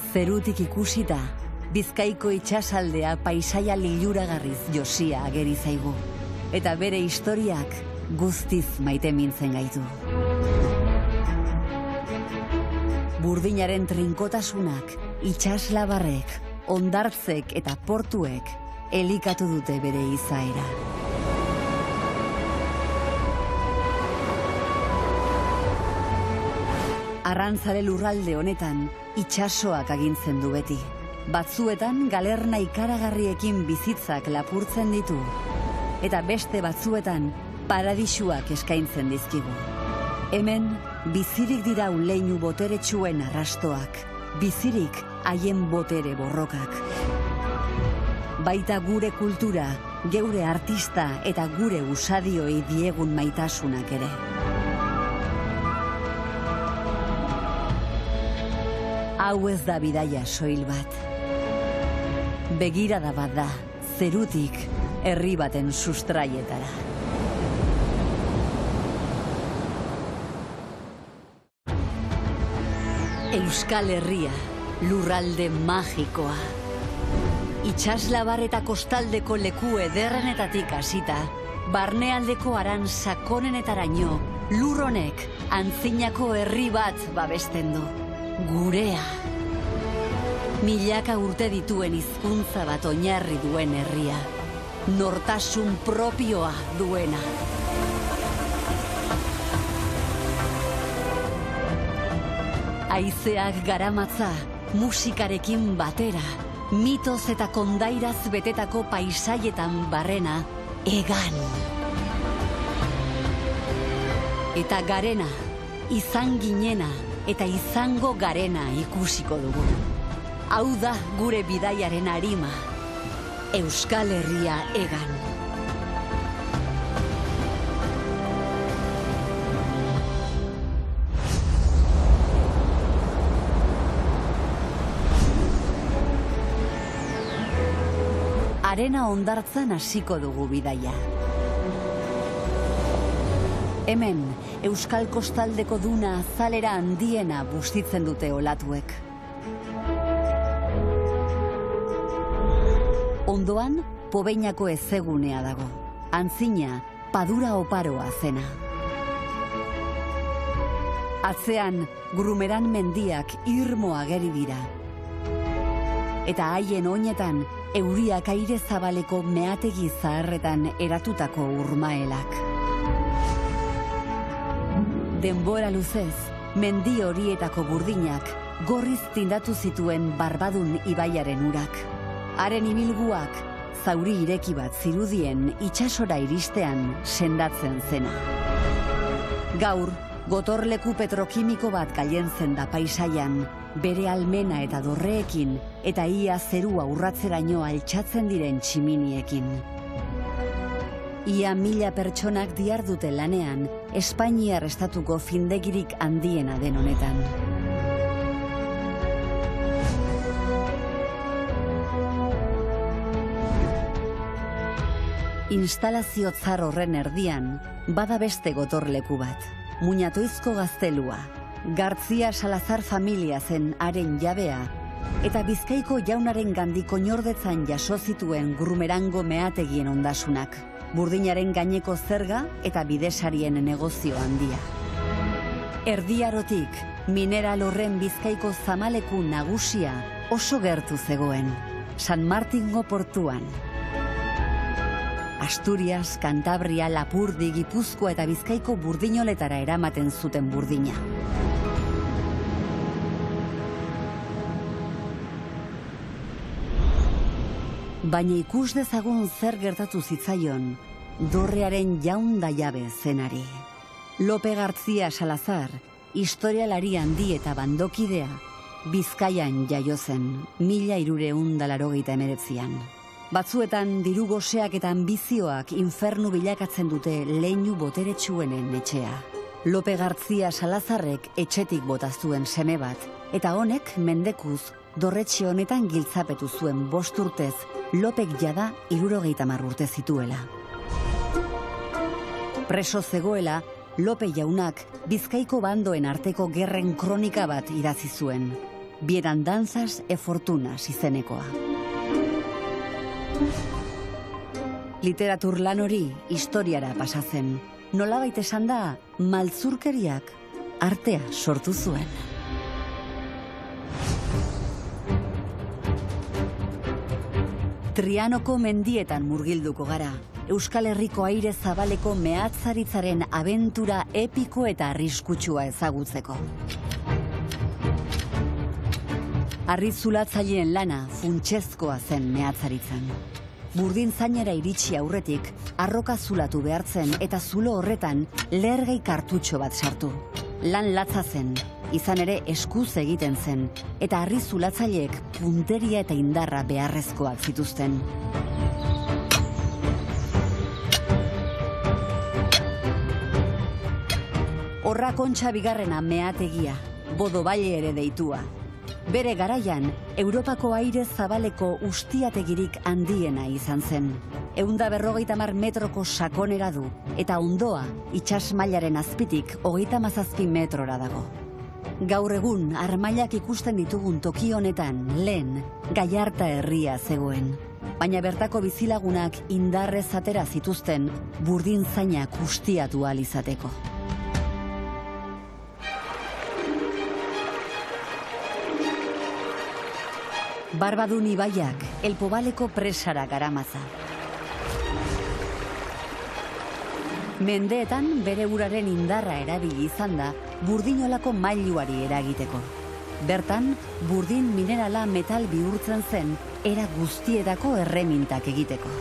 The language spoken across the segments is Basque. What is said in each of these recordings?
Zerutik ikusita, Bizkaiko itsasaldea paisaia liluragarriz josia ageri zaigu, eta bere historiak guztiz maitemintzen gaitu. Burdinaren trinkotasunak, itsaslabarrek, hondartzek eta portuek elikatu dute bere izaera. Arrantzale lurralde honetan itsasoak agintzen du beti. Batzuetan galerna ikaragarriekin bizitzak lapurtzen ditu, eta beste batzuetan paradisuak eskaintzen dizkigu. Hemen bizirik dira uleinu boteretsuen arrastoak, bizirik haien botere borrokak. Baita gure kultura, geure artista eta gure usadioi diegun maitasunak ere. Hau ez da bidaia soil bat. Begirada bat da, zerutik herri baten sustraietara. Euskal Herria, lurralde magikoa. Itsaslabar eta kostaldeko leku ederrenetatik hasita, barnealdeko aran sakonenetaraino, lur honek antzinako herri bat babesten du. Gurea. Milaka urte dituen hizkuntza bat oinarri duen herria. Nortasun propioa duena. Haizeak garamatza, musikarekin batera, mitoz eta kondairaz betetako paisaietan barrena, egan. Eta garena, izan ginena, eta izango garena ikusiko dugu. Hau da gure bidaiaren arima, Euskal Herria egan. Arena hondartzan hasiko dugu bidaia. Hemen, Euskal Kostaldeko duna azalera handiena bustitzen dute olatuek. Ondoan, Pobeinako ezegunea dago. Antzina, padura oparoa zena. Atzean, Grumeran mendiak irmo ageri dira. Eta haien oinetan, euriak aire zabaleko meategi zaharretan eratutako urmaelak. Denbora luzez, mendi horietako burdinak gorriz tindatu zituen Barbadun ibaiaren urak. Haren ibilguak zauri ireki bat zirudien itsasora iristean sendatzen zena. Gaur, gotorleku petrokimiko bat gailentzen da paisaian, bere almena eta dorreekin eta ia zerua urratzeraino altxatzen diren tximiniekin. Ia 1000 pertsonak dihardute lanean, Espainiar estatuko findegirik handiena den honetan. Instalazio zar horren erdian, bada beste gotorleku bat, Muñatoizko gaztelua. Gartzia Salazar familia zen haren jabea, eta Bizkaiko jaunaren gandik oinordetzan jaso zituen Grumerango meategien ondasunak. Burdinaren gaineko zerga eta bidesarien negozio handia. Erdiarotik, mineral horren Bizkaiko zamaleku nagusia oso gertu zegoen, San Martingo portuan. Asturias, Kantabria, Lapurdi, Gipuzkoa eta Bizkaiko burdinoletara eramaten zuten burdina. Baina ikus dezagun zer gertatu zitzaion, dorrearen jaun da jabe zenari. Lope Gartzia Salazar, historialari handi eta bandokidea, Bizkaian jaio zen, 1389an. Batzuetan diru goseak eta ambizioak infernu bilakatzen dute leinu boteretsuenen etxea. Lope Gartzia Salazarrek etxetik bota zuen seme bat, eta honek mendekuz dorretxe honetan giltzapetu zuen 5 urtez, Lopek jada 70 urte zituela. Preso zegoela, Lope jaunak Bizkaiko bandoen arteko gerren kronika bat idatzi zuen. Bierandanzas e fortunas izenekoa. Literatur lan hori historiara pasatzen. Nolabait esan da, maltzurkeriak artea sortu zuen. Trianoko mendietan murgilduko gara. Euskal Herriko aire zabaleko mehatzaritzaren abentura epiko eta arriskutsua ezagutzeko. Harrizulatzaileen lana funtsezkoa zen mehatzaritzan. Burdin zainera iritsi aurretik, arroka zulatu behartzen eta zulo horretan lehergai kartutxo bat sartu. Lan latza zen, izan ere eskuz egiten zen, eta harrizulatzaileek punteria eta indarra beharrezkoak zituzten. Horra Kontxa bigarrena meategia, Bodo Baile ere deitua. Bere garaian, Europako aire zabaleko ustiategirik handiena izan zen. 150 metroko sakonera du, eta hondoa itsas mailaren azpitik 37 metrora dago. Gaur egun, armailak ikusten ditugun toki honetan, lehen, Gallarta herria zegoen. Baina bertako bizilagunak indarrez atera zituzten burdin zainak ustiatu ahal izateko. Barbadun ibaiak Elpobaleko presara garamatza. Mendeetan bere uraren indarra erabili izan da burdinolako mailuari eragiteko. Bertan, burdin minerala metal bihurtzen zen era guztietako erremintak egiteko.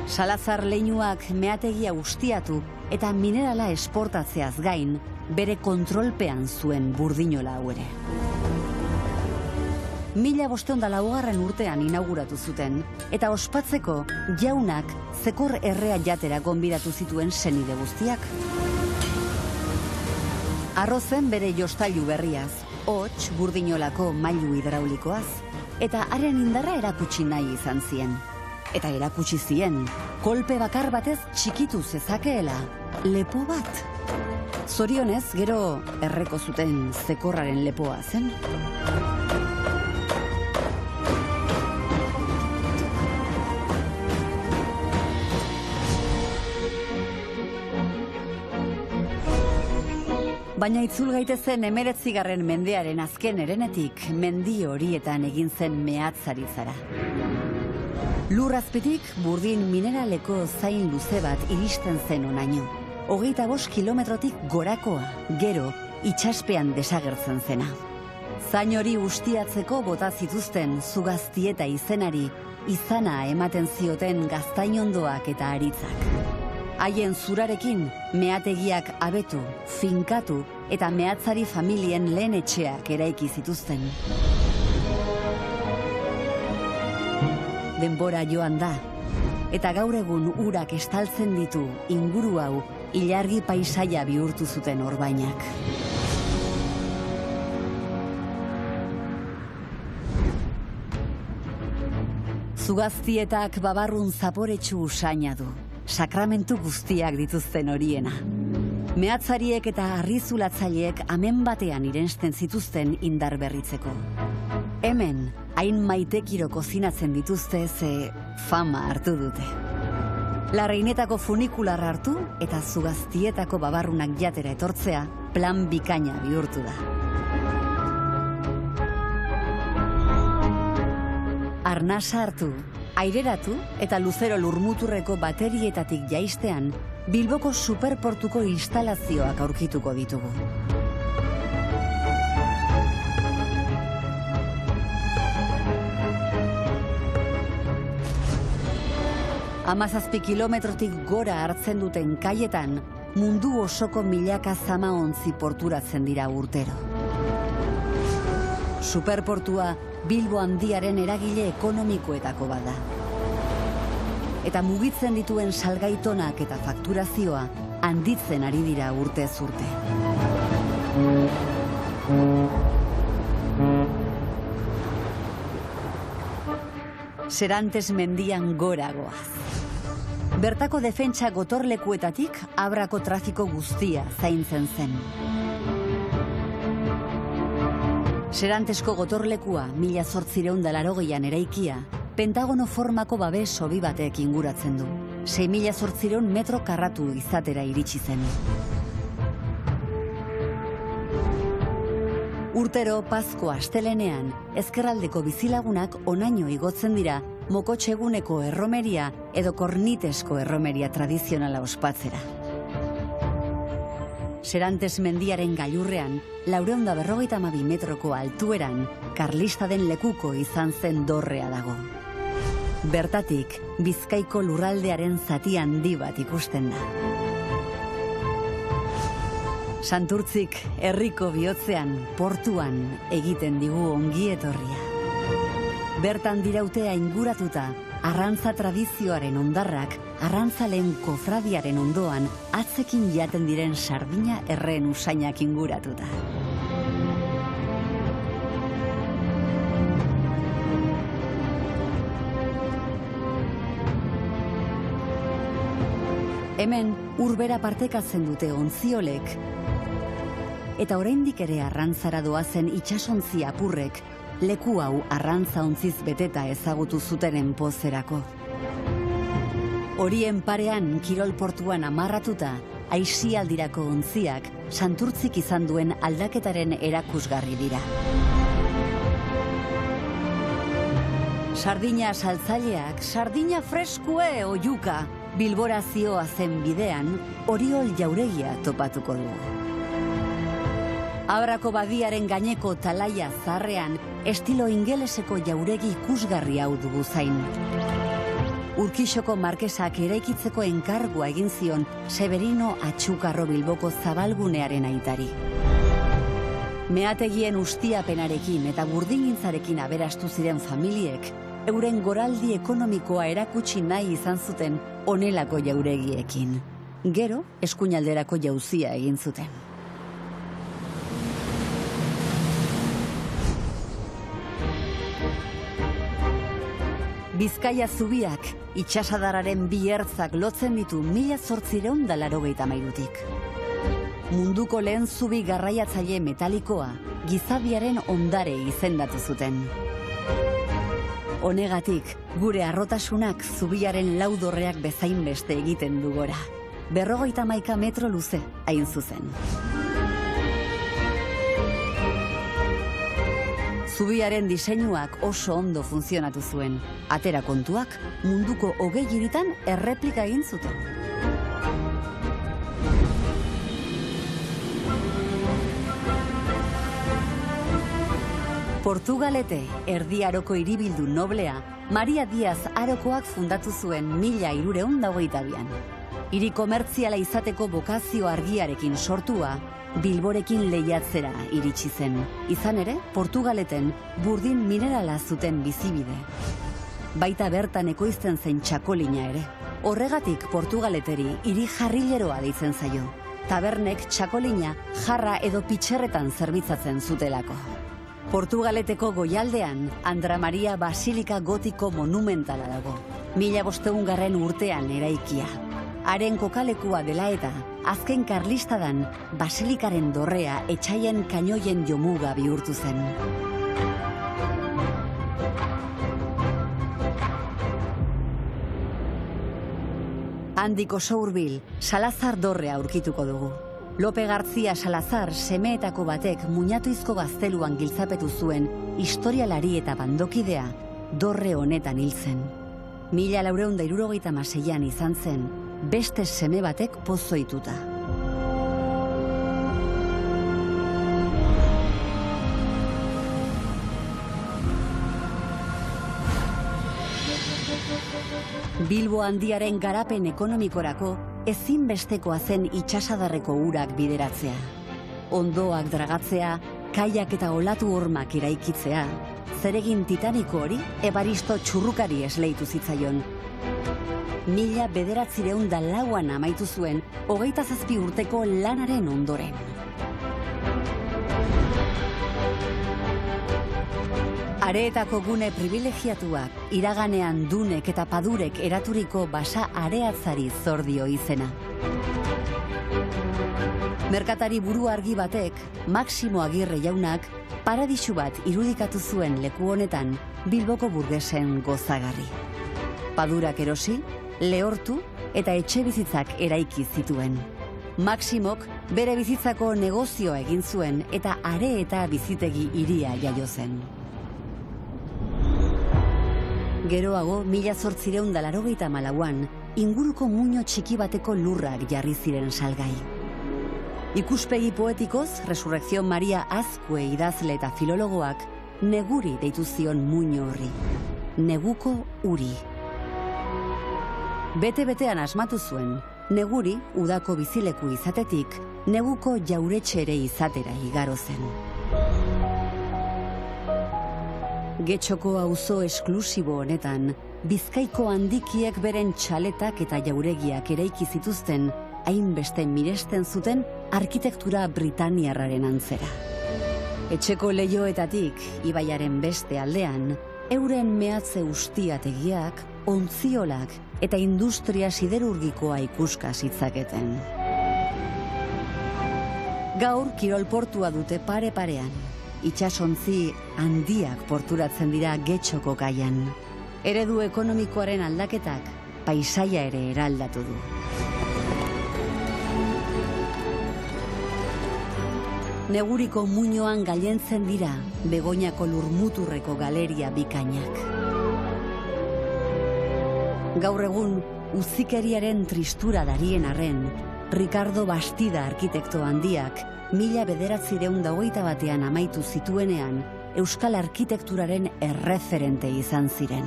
Salazar leinuak meategia ustiatu eta minerala esportatzeaz gain bere kontrolpean zuen burdinola hau ere. 1504 urtean inauguratu zuten, eta ospatzeko jaunak Zekor errea jatera gonbidatu zituen senide guztiak. Arrozen bere jostailu berriaz, hots burdinolako mailu hidraulikoaz, eta haren indarra erakutsi nahi izan zien. Eta erakutsi zien, kolpe bakar batez txikitu zezakeela, lepo bat. Zorionez, gero erreko zuten Zekorraren lepoa zen. Baina itzul gaitezen 19. mendearen azken herenetik mendi horietan egin zen mehatzarizara. Lur azpitik burdin mineraleko zain luze bat iristen zen honaino. 25 kilometrotik gorakoa, gero itsaspean desagertzen zena. Zain hori ustiatzeko bota zituzten Zugaztieta izenari, izana ematen zioten gaztainondoak eta aritzak. Haien zurarekin meategiak abetu, finkatu eta mehatzari familien lehen etxeak eraiki zituzten. Denbora joan da, eta gaur egun urak estaltzen ditu inguru hau ilargi paisaia bihurtu zuten orbainak. Zugaztietak babarrun zaporetsu usaina du. Sakramentu guztiak dituzten horiena. Mehatzariek eta harrizulatzaileek amen batean irensten zituzten indar berritzeko. Hemen, hain maitekiro kozinatzen dituzte ze fama hartu dute. Larreinetako funikularra hartu eta Zugaztietako babarrunak jatera etortzea plan bikaina bihurtu da. Arnasa hartu, aireratu eta luzero lurmuturreko baterietatik jaistean Bilboko superportuko instalazioak aurkituko ditugu. Hamazazpi kilometrotik gora hartzen duten kaietan, mundu osoko milaka zamaontzi porturatzen dira urtero. Superportua Bilbo handiaren eragile ekonomikoetako bada. Eta mugitzen dituen salgaitonak eta fakturazioa handitzen ari dira urtez urte. Serantes mendian gora goaz. Bertako defentsa gotorlekuetatik Abrako trafiko guztia zaintzen zen. Serantesko gotorlekua 1880an eraikia, pentagono formako babes hobi batek inguratzen du. 6.800 metro karratu izatera iritsi zen. Urtero Pazko astelenean, ezkerraldeko bizilagunak onaino igotzen dira mokotxeguneko erromeria edo kornitesko erromeria tradizionala ospatzera. Serantes mendiaren gailurrean, 452 metroko altueran, karlista den lekuko izan zen dorrea dago. Bertatik, Bizkaiko lurraldearen zati handi bat ikusten da. Santurtzik, herriko bihotzean, portuan, egiten digu ongi etorria. Bertan dirautea inguratuta, arrantza tradizioaren ondarrak, arrantzaleen kofradiaren ondoan, atzekin jaten diren sardina erreen usainak inguratuta. Hemen, urbera partekatzen dute ontziolek, eta oraindik ere arrantzara doazen itsasontzi apurrek, leku hau arrantza ontziz beteta ezagutu zutenen pozerako. Horien parean, kirol portuan amarratuta, aisialdirako ontziak, Santurtzik izan duen aldaketaren erakusgarri dira. Sardina saltzaileak, sardina freskue oiuka, Bilbora zioa zen bidean, Oriol jauregia topatuko dugu. Abrako badiaren gaineko talaia zarrean, estilo ingeleseko jauregi ikusgarri hau dugu zain. Urkixoko markesak eraikitzeko enkargua egin zion Severino Atxukarro Bilboko zabalgunearen aitari. Meategien ustiapenarekin eta burdingintzarekin aberastu ziren familiek, euren goraldi ekonomikoa erakutsi nahi izan zuten honelako jauregiekin. Gero, eskuinalderako jauzia egin zuten. Bizkaia zubiak, itsasadarraren bi ertzak lotzen ditu 1883tik. Munduko lehen zubi garraiatzaile metalikoa, gizabiaren ondare izendatu zuten. Honegatik, gure harrotasunak zubiaren laudorreak bezain beste egiten du gora. 51 metro luze, hain zuzen. Zubiaren diseinuak oso ondo funtzionatu zuen. Atera kontuak, munduko 20 hiritan erreplika egin zuten. Portugalete, Erdi Aroko hiribildu noblea, Maria Diaz Arokoak fundatu zuen 1322an. Hiri komertziala izateko bokazio argiarekin sortua, Bilborekin lehiatzera iritsi zen. Izan ere, Portugaleten burdin minerala zuten bizibide. Baita bertan ekoizten zen txakolina ere. Horregatik Portugaleteri hiri jarrileroa deitzen zaio. Tabernek txakolina jarra edo pitxerretan zerbitzatzen zutelako. Portugaleteko goialdean, Andra Maria Basilika gotiko monumentala dago. 1500 urtean eraikia. Haren kokalekua dela eta, azken karlistadan, Basilikaren dorrea etxaien kainoien jomuga bihurtu zen. Handik oso hurbil, Salazar dorrea aurkituko dugu. Lope Gartzia Salazar semeetako batek muñatuizko gazteluan giltzapetu zuen historialari eta bandokidea dorre honetan hil zen. 1476an izan zen, beste seme batek pozoituta. Bilbo handiaren garapen ekonomikorako ezinbestekoa zen itsasadarreko urak bideratzea. Ondoak dragatzea, kaiak eta olatu hormak eraikitzea, zeregin titaniko hori Ebaristo Txurrukari esleitu zitzaion. 1904an amaitu zuen 27 urteko lanaren ondoren. Areetako gune privilegiatuak, iraganean dunek eta padurek eraturiko basa areatzari zor dio izena. Merkatari buru argi batek, Maximo Agirre jaunak, paradisu bat irudikatu zuen leku honetan Bilboko burgesen gozagarri. Padurak erosi, lehortu eta etxe bizitzak eraiki zituen. Maximok bere bizitzako negozioa egin zuen eta are eta bizitegi hiria jaio zen. Geroago, 1884an, inguruko muino txiki bateko lurrak jarri ziren salgai. Ikuspegi poetikoz, Resurrekzion Maria Azkue idazle eta filologoak neguri deitu zion muino horri. Neguko uri. Bete-betean asmatu zuen, neguri udako bizileku izatetik, neguko jauretxe ere izatera igaro zen. Getxoko auzo esklusibo honetan, Bizkaiko handikiek beren txaletak eta jauregiak eraiki zituzten, hainbeste miresten zuten arkitektura britaniarraren antzera. Etxeko leihoetatik, ibaiaren beste aldean, euren mehatze ustiategiak, ontziolak eta industria siderurgikoa ikuska zitzaketen. Gaur kirolportua dute pare-parean. Itsasontzi handiak porturatzen dira Getxoko kaian. Eredu ekonomikoaren aldaketak paisaia ere eraldatu du. Neguriko muinoan gailentzen dira Begoñako lurmuturreko galeria bikainak. Gaur egun, uzikeriaren tristura darien arren, Ricardo Bastida arkitekto handiak 1921 amaitu zituenean, euskal arkitekturaren erreferente izan ziren.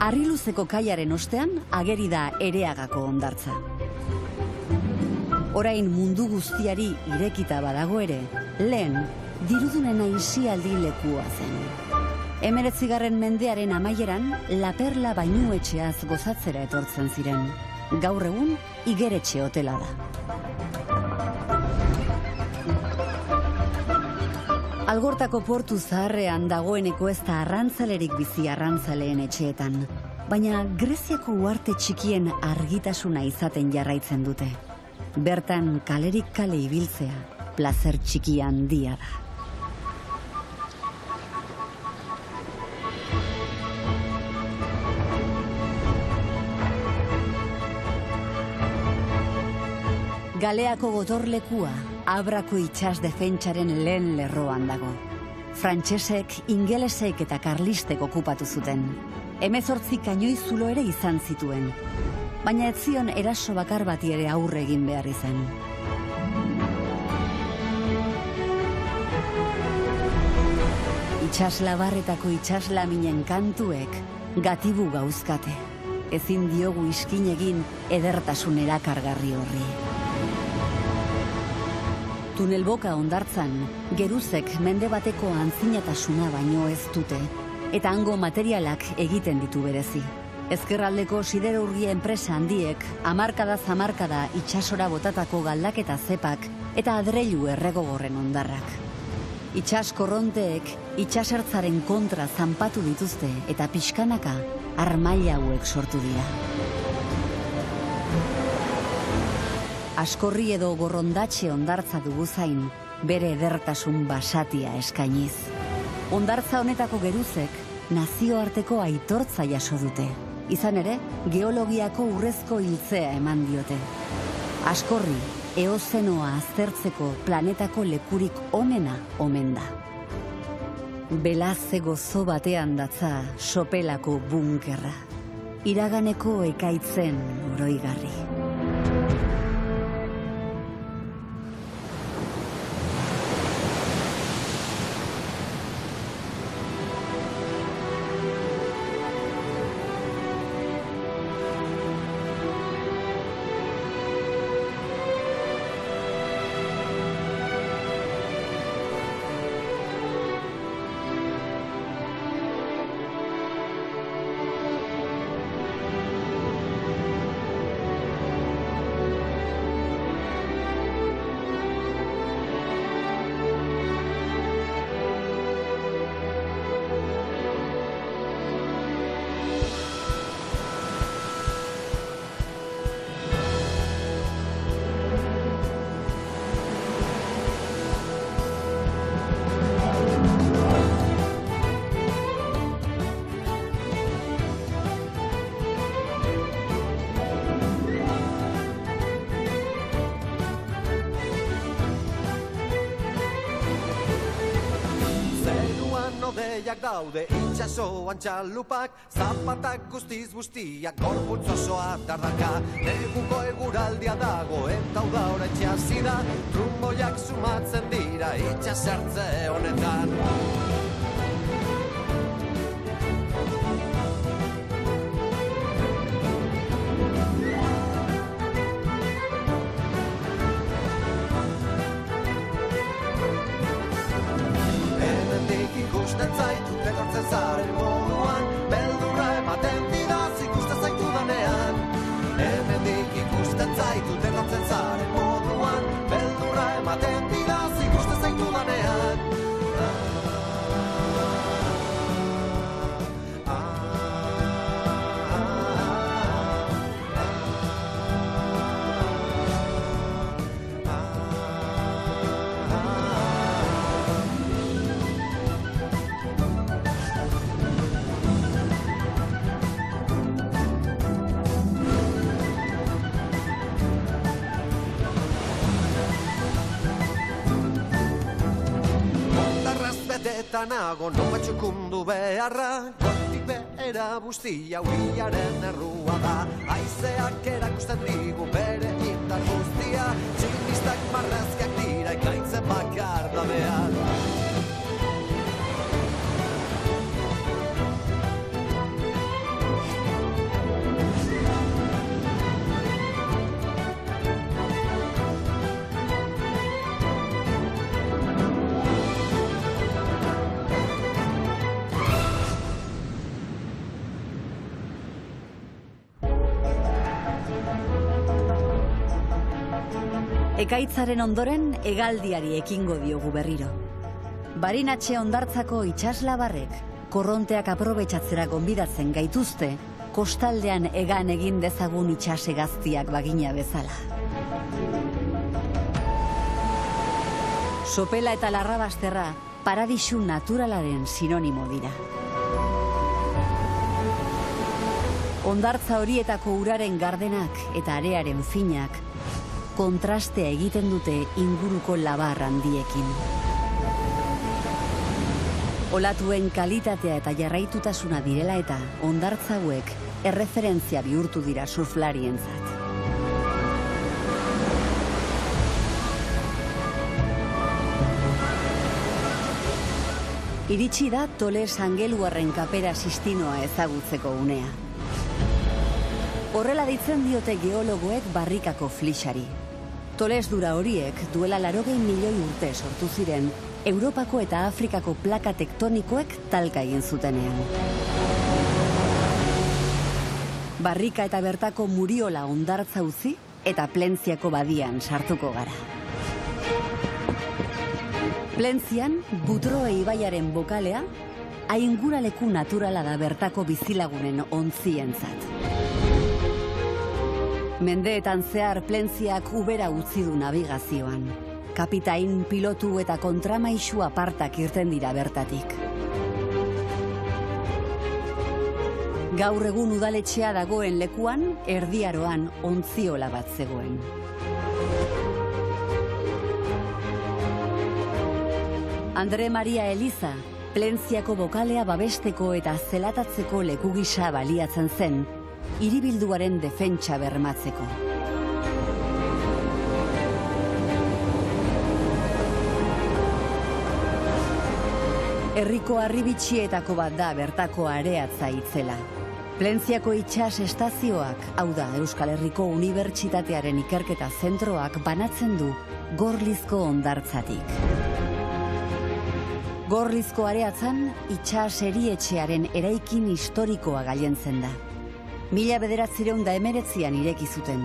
Harriluzeko kaiaren ostean ageri da Ereagako hondartza. Orain mundu guztiari irekita badago ere, lehen dirudunen aisialdi lekua zen. 19. mendearen amaieran La Perla bainuetxeaz gozatzera etortzen ziren. Gaur egun igeretxe hotela da. Algortako portu zaharrean dagoeneko ez da arrantzalerik bizi arrantzaleen etxeetan, baina Greziako uarte txikien argitasuna izaten jarraitzen dute. Bertan kalerik kale ibiltzea, plazer txiki handia da. Galeako gotorlekua Abrako itsas defentsaren lehen lerroan dago. Frantsesek, ingelesek eta karlistek okupatu zuten. 18 kanoi zulo ere izan zituen. Baina ez zion eraso bakar bati ere aurre egin behar izan. Itsaslabarretako itsaslaminen kantuek gatibu gauzkate. Ezin diogu iskin egin edertasun erakargarri horri. Tunelboka hondartzan, geruzek mende bateko antzinatasuna baino ez dute, eta hango materialak egiten ditu berezi. Ezkerraldeko siderurgia enpresa handiek, hamarkadaz hamarkada itsasora botatako galdaketa zepak eta adreilu erregogorren hondarrak. Itsas korronteek itsasertzaren kontra zanpatu dituzte eta pixkanaka armaila hauek sortu dira. Askorri edo gorrondatxe hondartza dugu zain, bere edertasun basatia eskainiz. Hondartza honetako geruzek nazioarteko aitortza jaso dute. Izan ere, geologiako urrezko hiltzea eman diote. Askorri, eozenoa aztertzeko planetako lekurik onena omen da. Belazze gozo batean datza sopelako bunkerra. Iraganeko ekaitzen oroigarri. hodeiak daude itxasoan txalupak, zapatak guztiz guztiak, gorputz osoa dardarka. Neguko eguraldia dago eta uda oraintxe hasi da, trumboiak sumatzen dira itxasertze honetan. Ikusten zaitut etortzen zaren moduan, beldurra ematen didaz ikusten zaitudanean. Hemendik ikusten zaitut etortzen zaren moduan, beldurra ematen didaz ikusten zaitudanean. Eta nago noa txukundu beharra, gotik behera buztia uriaren errua da. Haizeak erakusten digu bere indar guztia, tximistak marrazkiak dira ekaitzen bakar da behar. Ekaitzaren ondoren hegaldiari ekingo diogu berriro. Barinatxe hondartzako itsaslabarrek korronteak aprobetxatzera gonbidatzen gaituzte, kostaldean hegan egin dezagun itsasegaztiak bagina bezala. Sopela eta larrabasterra paradisu naturalaren sinonimo dira. Hondartza horietako uraren gardenak eta arearen finak kontrastea egiten dute inguruko labar handiekin. Olatuen kalitatea eta jarraitutasuna direla eta hondartza hauek erreferentzia bihurtu dira surflarientzat. Iritsi da Toles Angeluarren kapera sistinoa ezagutzeko unea. Horrela deitzen diote geologoek barrikako flixari. Tolesdura horiek duela 80 milioi urte sortu ziren, Europako eta Afrikako plaka tektonikoek talka egin zutenean. Barrika eta bertako Muriola hondartza utzi eta Plentziako badian sartuko gara. Plentzian, Butroe ibaiaren bokalea, ainguraleku naturala da bertako bizilagunen ontzientzat. Mendeetan zehar Plentziak ubera utzi du nabigazioan. Kapitain, pilotu eta kontramaisu apartak irten dira bertatik. Gaur egun udaletxea dagoen lekuan, erdiaroan ontziola bat zegoen. Andre Maria Eliza, Plentziako bokalea babesteko eta zelatatzeko leku gisa baliatzen zen, hiribilduaren defentsa bermatzeko. Herriko harribitxietako bat da bertako areatza itzela. Plentziako itsas estazioak, hau da Euskal Herriko Unibertsitatearen ikerketa zentroak banatzen du Gorlizko hondartzatik. Gorlizko areatzan itsas erietxearen eraikin historikoa gailentzen da. 1919an ireki zuten.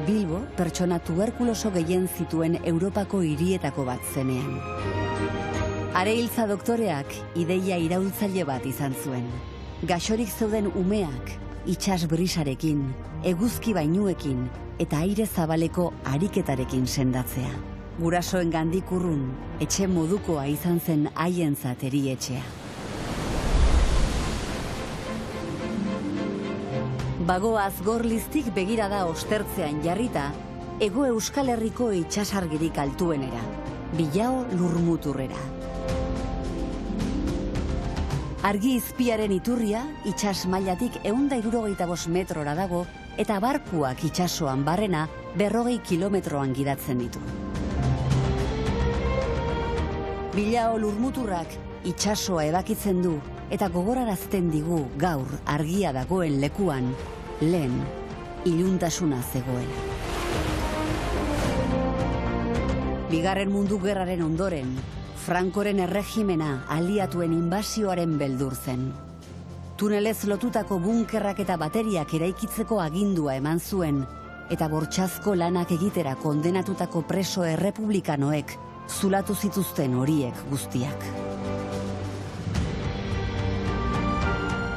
Bilbo pertsona tuberkuloso gehien zituen Europako hirietako bat zenean. Areiltza doktoreak ideia iraultzaile bat izan zuen. Gaxorik zeuden umeak, itsas brisarekin, eguzki bainuekin eta aire zabaleko ariketarekin sendatzea. Gurasoen gandik urrun, etxe modukoa izan zen haientzat erietxea. Bagoaz Gorliztik begirada ostertzean jarrita, Hego Euskal Herriko itsasargirik altuenera, Bilao Lurmuturrera. Argi izpiaren iturria itsas mailatik 165 metrora dago eta barkuak itsasoan barrena 40 kilometroan gidatzen ditu. Bilao lurmuturrak itsasoa ebakitzen du eta gogorarazten digu gaur argia dagoen lekuan lehen iluntasuna zegoela. Bigarren Mundu Gerraren ondoren, Frankoren erregimena aliatuen inbasioaren beldur zen. Tunelez lotutako bunkerrak eta bateriak eraikitzeko agindua eman zuen, eta bortxazko lanak egitera kondenatutako preso errepublikanoek zulatu zituzten horiek guztiak.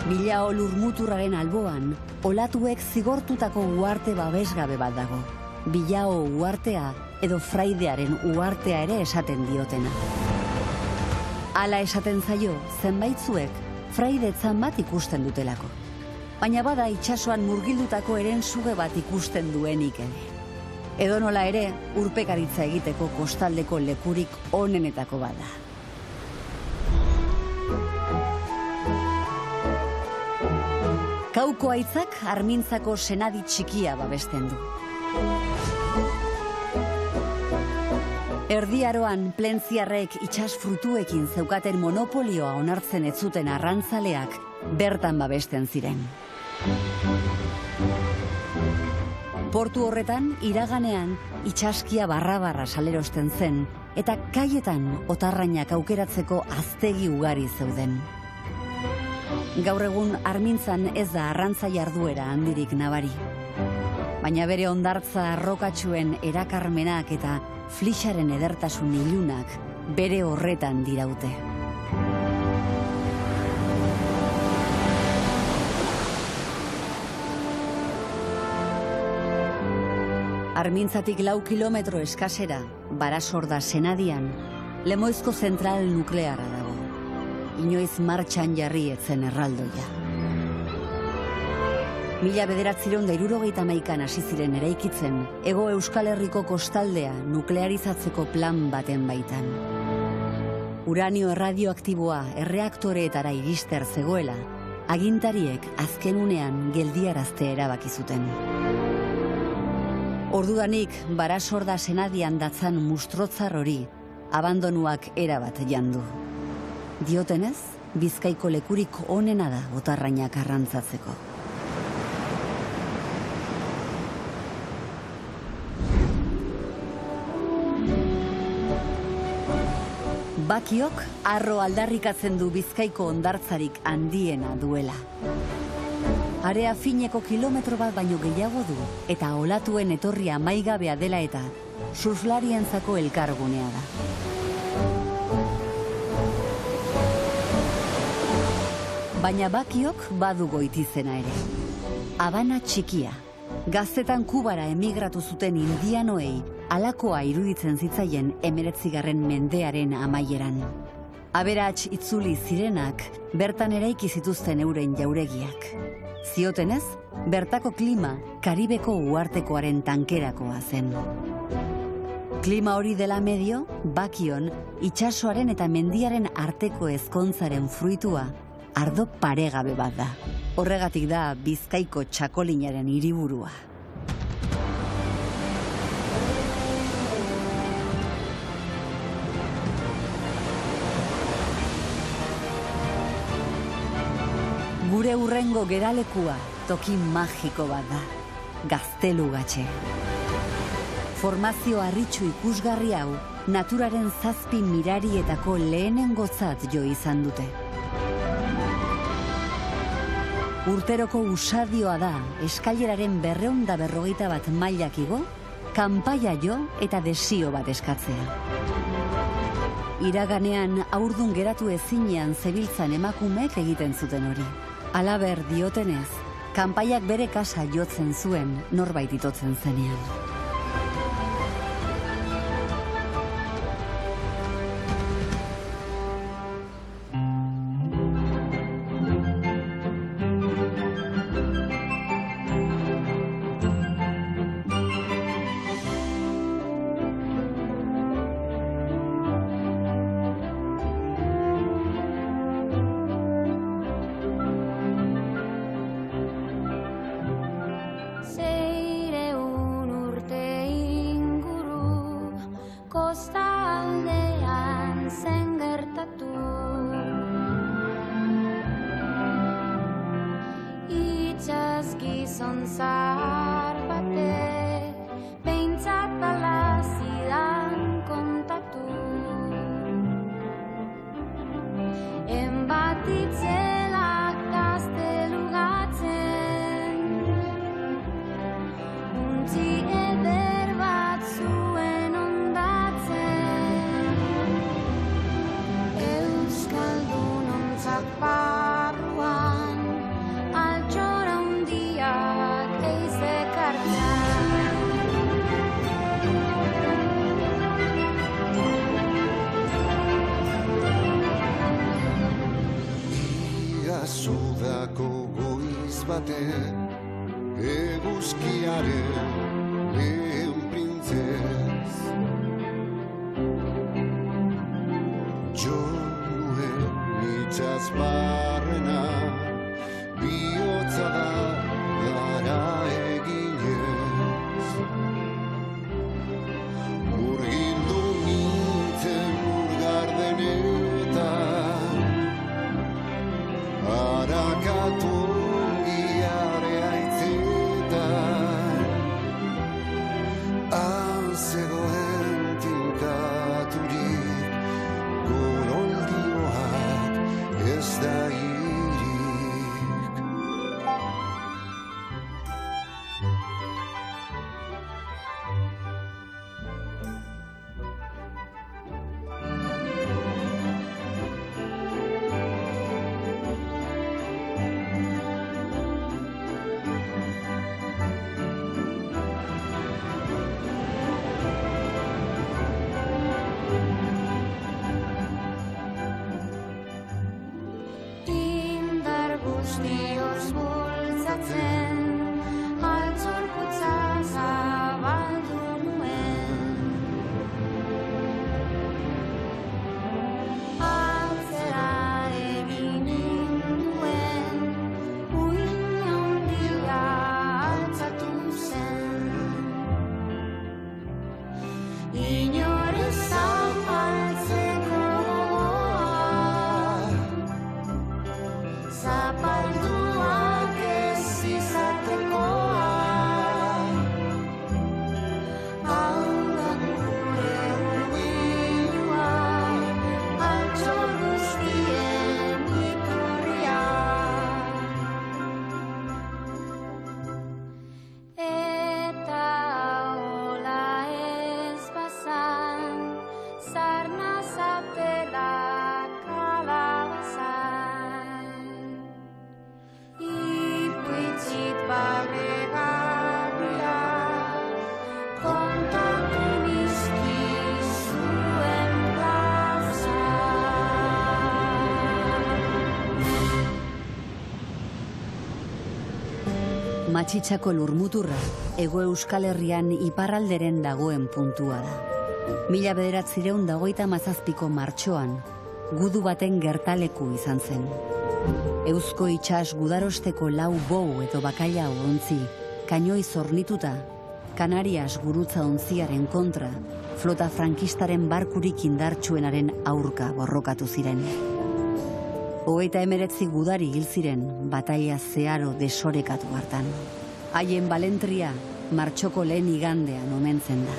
Bilao lurmuturraren alboan, olatuek zigortutako uarte babesgabe bat dago. Bilao uartea edo Fraidearen uartea ere esaten diotena. Hala esaten zaio, zenbaitzuek fraidetzan bat ikusten dutelako. Baina bada itsasoan murgildutako herensuge bat ikusten duenik ere. Edonola ere, urpekaritza egiteko kostaldeko lekurik onenetako bada. Kauko haitzak Armintzako senadi txikia babesten du. Erdiaroan plentziarrek itsas frutuekin zeukaten monopolioa onartzen ez zuten arrantzaleak bertan babesten ziren. Portu horretan, iraganean, itsaskia barra-barra salerosten zen, eta kaietan otarrainak aukeratzeko aztegi ugari zeuden. Gaur egun Armintzan ez da arrantza jarduera handirik nabari. Baina bere hondartza arrokatsuen erakarmenak eta flixaren edertasun ilunak bere horretan diraute. Armintzatik 4 kilometro eskasera, Barasorda senadian, Lemoizko zentral nuklearra dago. Inoiz martxan jarri etzen erraldoia. 1971an hasi ziren eraikitzen, Hego Euskal Herriko kostaldea nuklearizatzeko plan baten baitan. Uranio erradioaktiboa erreaktoreetara irister zegoela, agintariek azken unean geldiarazte erabaki zuten. Ordudanik Barasorda senadian datzan mustrotzar hori, abandonuak erabat jandu. Diotenez, Bizkaiko lekurik onena da otarrainak arrantzatzeko. Bakiok harro aldarrikatzen du Bizkaiko hondartzarik handiena duela. Area fineko kilometro bat baino gehiago du eta olatuen etorria amaigabea dela eta surflarientzako elkargunea da. Baina Bakiok badu goitizena ere. Habana txikia. Gaztetan Kubara emigratu zuten indianoei halakoa iruditzen zitzaien 19. mendearen amaieran. Aberats itzuli zirenak bertan eraiki zituzten euren jauregiak. Ziotenez, bertako klima Karibeko uhartekoaren tankerakoa zen. Klima hori dela medio, Bakion, itsasoaren eta mendiaren arteko ezkontzaren fruitua ardo paregabe bat da. Horregatik da Bizkaiko txakolinaren hiriburua. Gure hurrengo geralekua toki magiko bat da, Gaztelugatxe. Formazio harritsu ikusgarri hau naturaren 7 mirarietako lehenengotzat jo izan dute. Urteroko usadioa da eskaileraren 251 mailak igo, kanpaia jo eta desio bat eskatzea. Iraganean haurdun geratu ezinean zebiltzan emakumeek egiten zuten hori. Halaber diotenez, kanpaiak bere kasa jotzen zuen norbait itotzen zenean. kostaldean zen gertatu. Itxas gizon zahar batek behintzat bala zidan kontatu. Enbat itzelak gaztelugatzen, untzi eder bat zuen ondatzen. Euskaldun ontzat barruan altxora hundiak eizek hartzen. Iazudako goiz baten eguzkiaren lehen printzez jo nuen itxaz barrena bihotza da gara eginez. Murgildu nintzen urgardenetan harakatu giare aitzetan, zegoen tinkaturik goroldioak ez da irik. Indar guztioz bultzatzen, altzorputza zabaldu nuen. Atzera egin ninduen, uin handia altzatu zen. Inor zapaltzeko zapalduak ez izatekoa. Hau da gure hurbilua, altxor guztien iturria. Eta hola ez bazan, zarna zapela kalabazan. Ipuitzit barregabia, kontatu nizkizuen plaza. Matxitxako lurmuturra, Hego Euskal Herrian iparralderen dagoen puntua da. 1927ko martxoan, gudu baten gertaleku izan zen. Eusko itsas gudarosteko 4 bou edo bakaila ontzi, kainoi zornituta, Kanarias gurutza ontziaren kontra, flota frankistaren barkurik indartsuenaren aurka borrokatu ziren. 39 gudari hil ziren bataila zeharo desorekatu hartan. Haien balentria martxoko lehen igandean omentzen da.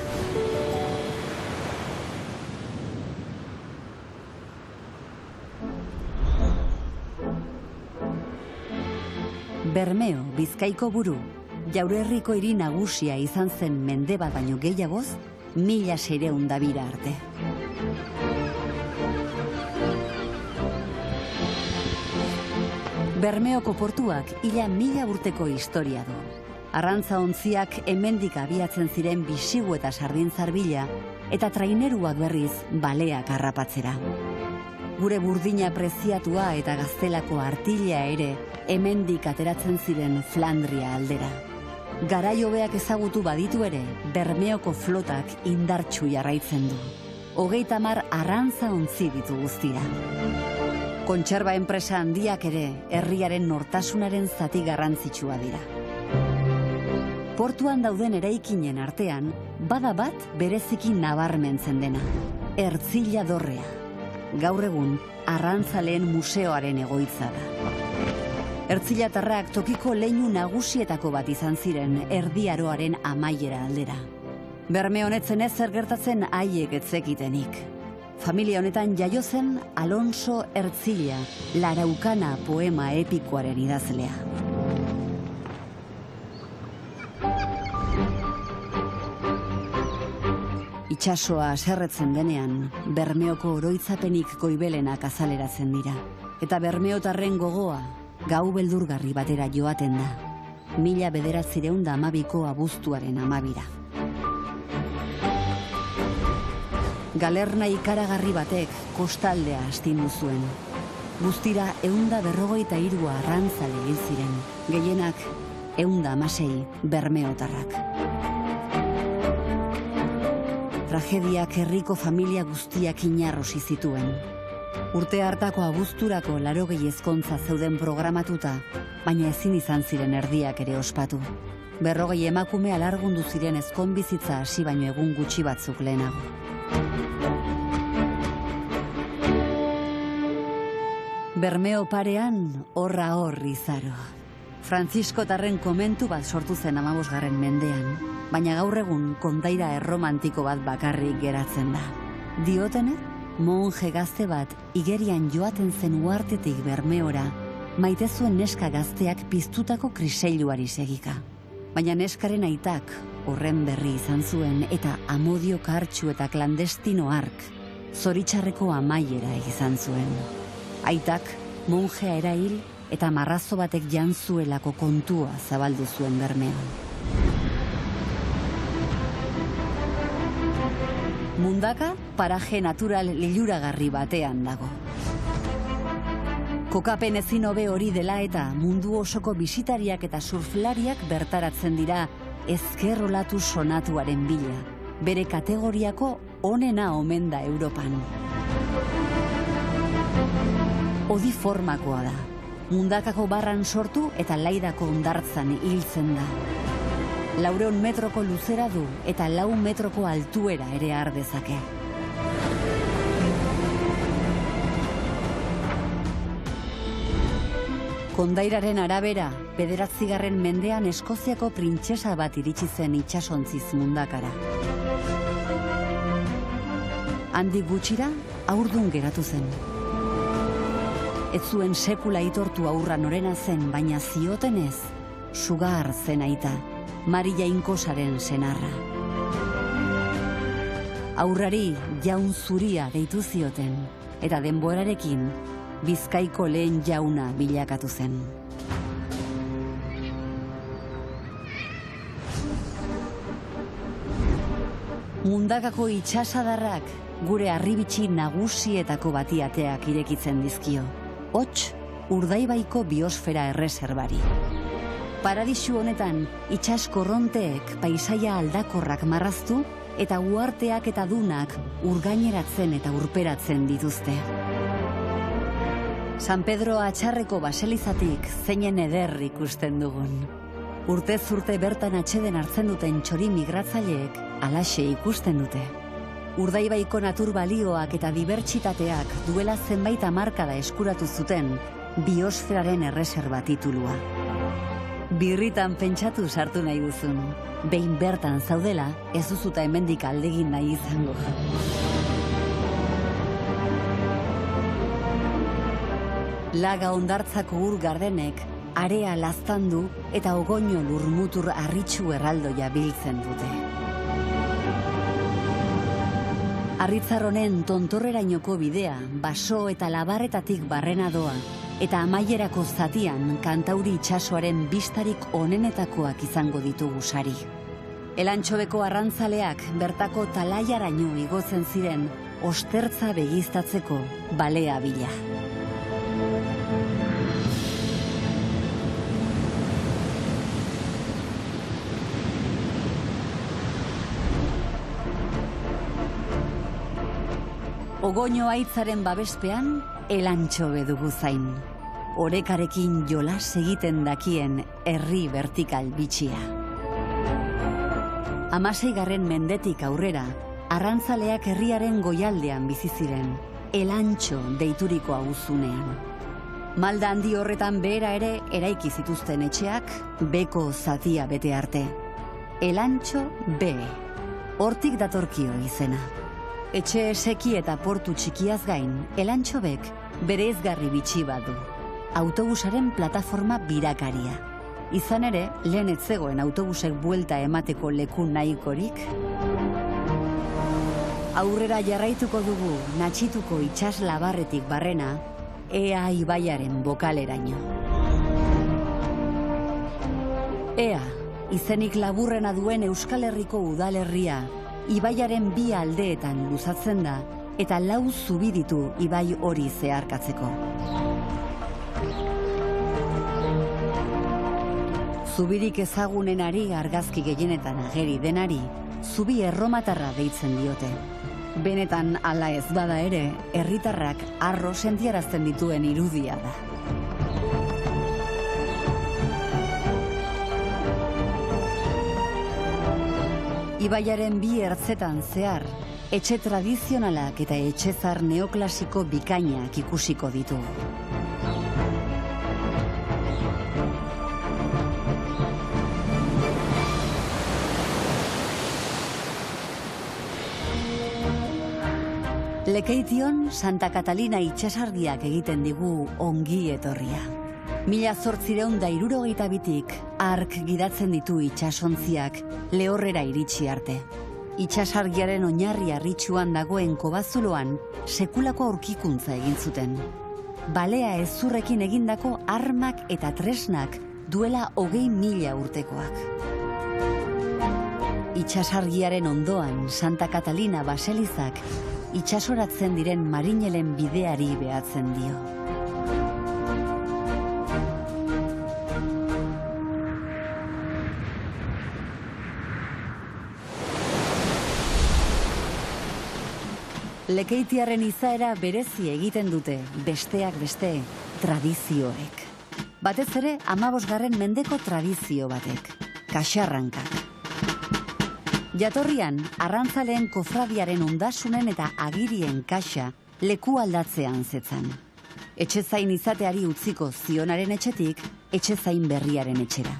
Bermeo, Bizkaiko buru, Jaurerriko hiri nagusia izan zen mende bat baino gehiagoz, 1600 arte. Bermeoko portuak 1000 urteko historia du. Arrantza ontziak hemendik abiatzen ziren bisigu eta sardintzarbila, eta traineruak berriz baleak harrapatzera. Gure burdina preziatua eta gaztelako artila ere hemendik ateratzen ziren Flandria aldera. Garai hobeak ezagutu baditu ere, Bermeoko flotak indartsu jarraitzen du. 30 arrantza ontzi ditu guztira. Kontserba enpresa handiak ere herriaren nortasunaren zati garrantzitsua dira. Portuan dauden eraikinen artean, bada bat bereziki nabarmentzen dena. Ertzilla dorrea. Gaur egun, arrantzaleen museoaren egoitza da. Ertzilatarrak tokiko leinu nagusietako bat izan ziren Erdi Aroaren amaiera aldera. Berme honetzen ez zer gertatzen haiek ez zekitenik. Familia honetan jaio zen Alonso Ertzilla, Laraukana poema epikoaren idazlea. Itsasoa haserretzen denean, Bermeoko oroitzapenik goibelenak azaleratzen dira. Eta bermeotarren gogoa, gau beldurgarri batera joaten da. 1912ko abuztuaren 12. Galerna ikaragarri batek kostaldea astindu zuen. Guztira 153 arrantzale hil ziren, gehienak 116 bermeotarrak. Tragediak herriko familia guztiak inarrosi zituen. Urte hartako abuzturako 80 ezkontza zeuden programatuta, baina ezin izan ziren erdiak ere ospatu. 40 emakume alargundu ziren ezkon bizitza hasi baino egun gutxi batzuk lehenago. Bermeo parean, horra hor izaro. Frantziskotarren komentu bat sortu zen 15. mendean, baina gaur egun kondaira erromantiko bat bakarrik geratzen da. Diotene, monje gazte bat igerian joaten zen uhartetik Bermeora, maite zuen neska gazteak piztutako kriseiluari segika. Baina neskaren aitak horren berri izan zuen eta amodio kartxu eta klandestino hark zoritxarreko amaiera izan zuen. Aitak monjea erail eta marrazo batek jantzuelako kontua zabaldu zuen Bermeon. Mundaka paraje natural liluragarri batean dago. Kokapen ezin hobe hori dela eta mundu osoko bisitariak eta surflariak bertaratzen dira ezker olatu sonatuaren bila. Bere kategoriako onena omen da Europan. Odi formakoa da. Mundakako barran sortu eta Laidako hondartzan hiltzen da. 400 metroko luzera du eta 4 metroko altuera ere har dezake. Kondairaren arabera, 9. mendean Eskoziako printzesa bat iritsi zen itsasontziz Mundakara. Handik gutxira, haurdun geratu zen. Ez zuen sekula aitortu haurra norena zen, baina ziotenez, Sugar zen aita, Mari Jainkosaren senarra. Haurrari Jaun Zuria deitu zioten, eta denborarekin Bizkaiko lehen jauna bilakatu zen. Mundakako itsasadarrak gure harribitxi nagusietako bati ateak irekitzen dizkio. Hots, Urdaibaiko biosfera erreserbari. Paradisu honetan itsas korronteek paisaia aldakorrak marraztu eta uharteak eta dunak urgaineratzen eta urperatzen dituzte. San Pedro Atxarreko baselizatik zeinen eder ikusten dugun. Urtez urte bertan atxeden hartzen duten txori migratzaileek alaxe ikusten dute. Urdaibaiko naturbalioak eta dibertsitateak duela zenbait hamarkada eskuratu zuten biosferaren erreserba titulua. Birritan pentsatu sartu nahi duzun. Behin bertan zaudela, ez duzuta hemendik aldegin nahi izango. Laga hondartzako ur gardenek area laztandu eta ogoino lurmutur harritsu erraldoia biltzen dute. Harritzar honen tontorrerainoko bidea, baso eta labarretatik barrena doa, eta amaierako zatian Kantauri itsasoaren bistarik onenetakoak izango ditugu sari. Elantxobeko arrantzaleak bertako talaiaraino igotzen ziren ostertza begiztatzeko balea bila. Ogoino haitzaren babespean, Elantxobe dugu zain. Orekarekin jolas egiten dakien herri vertikal bitxia. 16. mendetik aurrera, arrantzaleak herriaren goialdean bizi ziren, Elantxo deituriko auzunean. Malda handi horretan behera ere eraiki zituzten etxeak beko zatia bete arte. Elantxo B. Hortik datorkio izena. Etxe seki eta portu txikiaz gain, Elantxobek bereizgarri bitxi bat du. Autobusaren plataforma birakaria. Izan ere, lehen ez zegoen autobusek buelta emateko leku nahikorik. Aurrera jarraituko dugu Natxituko itsas labarretik barrena, Ea ibaiaren bokaleraino. Ea, izenik laburrena duen Euskal Herriko udalerria, ibaiaren bi aldeetan luzatzen da, eta 4 zubi ditu ibai hori zeharkatzeko. Zubirik ezagunenari argazki gehienetan ageri denari, zubi erromatarra deitzen diote. Benetan hala ez bada ere, herritarrak harro sentiarazten dituen irudia da. Ibaiaren bi ertzetan zehar, etxe tradizionalak eta etxezar neoklasiko bikainak ikusiko ditugu. Lekeition Santa Catalina itsasargiak egiten digu ongi etorria. 1862tik ark gidatzen ditu itsasontziak Lehorrera iritsi arte. Itsasargiaren oinarri harritsuan dagoen kobazuloan sekulako aurkikuntza egin zuten. Balea hezurrekin egindako armak eta tresnak duela 20.000 urtekoak. Itsasargiaren ondoan Santa Catalina baselizak itsasoratzen diren marinelen bideari behatzen dio. Lekeitiarren izaera berezi egiten dute, besteak beste, tradizioek. Batez ere, 15. mendeko tradizio batek, kaxarrankak. Jatorrian, arrantzaleen kofradiaren ondasunen eta agirien kaxa leku aldatzean zetzan. Etxezain izateari utziko zionaren etxetik, etxezain berriaren etxera.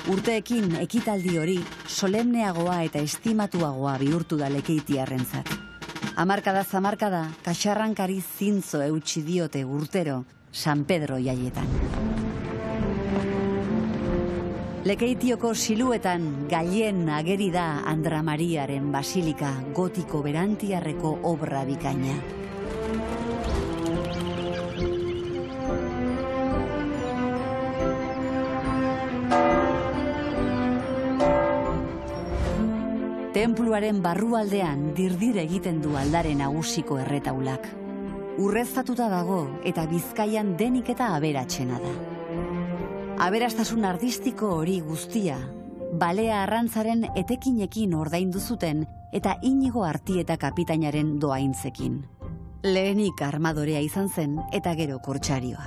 Urteekin ekitaldi hori solemneagoa eta estimatuagoa bihurtu da lekeitiarrentzat. Hamarkada, kaxarrankari zintzo eutsi diote urtero San Pedro jaietan. Lekeitioko siluetan gailen ageri da Andra Mariaren basilika gotiko berantiarreko obra bikaina. Tenpluaren barrualdean dirdir egiten du aldare nagusiko erretaulak. Urreztatuta dago eta Bizkaian denik eta aberatsena da. Aberastasun artistiko hori guztia, balea arrantzaren etekinekin ordaindu zuten eta Inigo Artieta kapitainaren doaintzekin. Lehenik armadorea izan zen eta gero kortsarioa.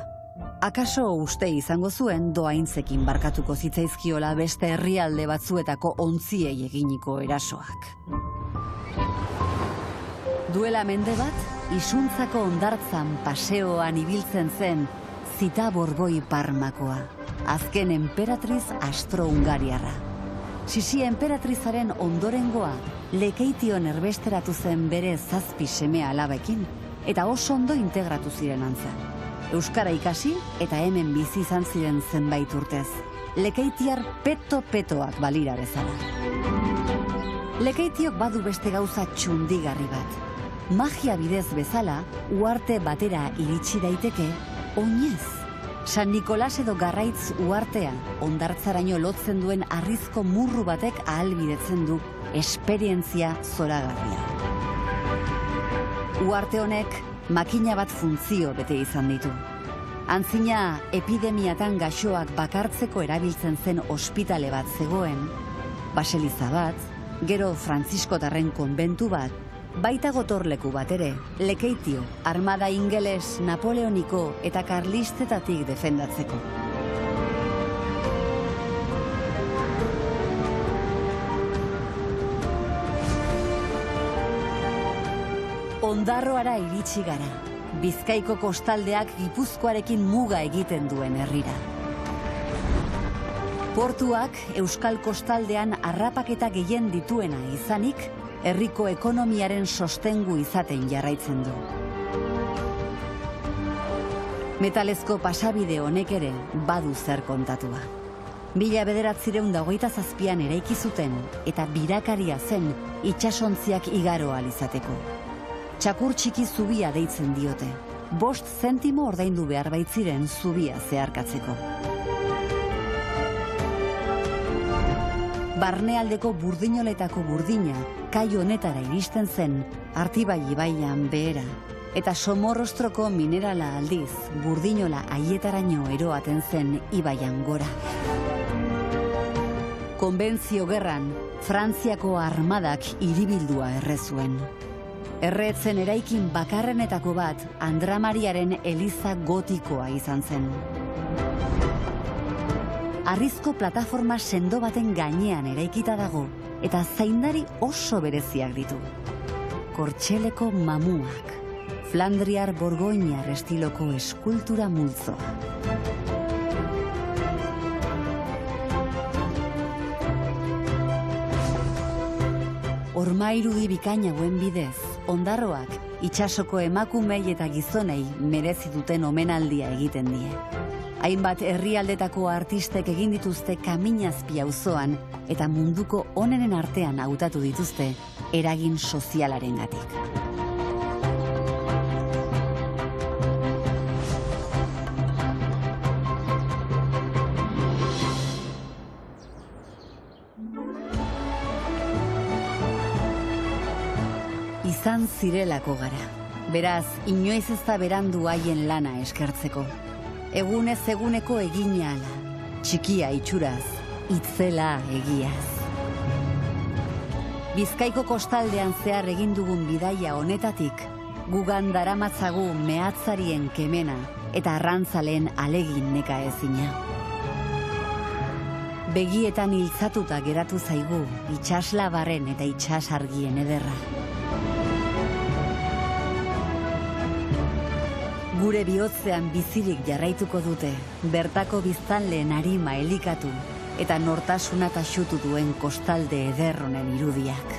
Akaso uste izango zuen doaintzekin barkatuko zitzaizkiola beste herrialde batzuetako ontziei eginiko erasoak. Duela mende bat, isuntzako hondartzan paseoan ibiltzen zen Zita Borboi Parmakoa, azken enperatriz Astro-Hungariarra. Sisi enperatrizaren ondorengoa Lekeition erbesteratu zen bere 7 seme alabekin eta oso ondo integratu ziren antza. Euskara ikasi eta hemen bizi izan ziren zenbait urtez. Lekeitiar petoak balira bezala. Lekeitiok badu beste gauza txundigarri bat. Magia bidez bezala, uharte batera iritsi daiteke oinez. San Nikolas edo Garraitz uhartea hondartzaraino lotzen duen harrizko murru batek ahalbidetzen du esperientzia zoragarria. Uharte honek makina bat funtzio bete izan ditu. Antzina epidemiatan gaixoak bakartzeko erabiltzen zen ospitale bat zegoen, baseliza bat, gero Frantziskotarren konbentu bat, baita gotorleku bat ere, Lekeitio, armada ingeles, napoleoniko eta karlistetatik defendatzeko. Ondarroara iritsi gara. Bizkaiko kostaldeak Gipuzkoarekin muga egiten duen herrira. Portuak euskal kostaldean harrapaketa gehien dituena izanik, herriko ekonomiaren sostengu izaten jarraitzen du. Metalezko pasabide honek ere badu zer kontatua. 1927an eraiki zuten eta birakaria zen itsasontziak igaro ahal izateko. Txakur txiki zubia deitzen diote. 5 zentimo ordaindu behar baitziren zubia zeharkatzeko. Barnealdeko Burdinoletako burdina kai honetara iristen zen Artibai ibaian behera, eta Somorrostroko minerala aldiz Burdinola haietaraino eroaten zen ibaian gora. Konbentzio gerran, Frantziako armadak hiribildua erre zuen. Erretzen eraikin bakarrenetako bat Andra Mariaren eliza gotikoa izan zen. Harrizko plataforma sendo baten gainean eraikita dago eta zaindari oso bereziak ditu. Kortxeleko mamuak, Flandriar borgoinar estiloko eskultura multzoa. Hormairudi bikaina hauen bidez, Ondarroak itsasoko emakumei eta gizonei merezi duten omenaldia egiten die. Hainbat herrialdetako artistek egin dituzte Kaminazpi auzoan eta munduko onenen artean hautatu dituzte eragin sozialarengatik. Izan zirelako gara. Beraz, inoiz ez da berandu haien lana eskertzeko. Egunez eguneko egina ala, txikia itxuraz, itzela egiaz. Bizkaiko kostaldean zehar egin dugun bidaia honetatik, gugan daramatzagu mehatzarien kemena eta arrantzaleen alegin neka ezina. Begietan hiltzatuta geratu zaigu itsaslabarren eta itsasargien ederra. Gure bihotzean bizirik jarraituko dute, bertako biztanleen arima elikatu eta nortasuna taxutu duen kostalde ederronen irudiak.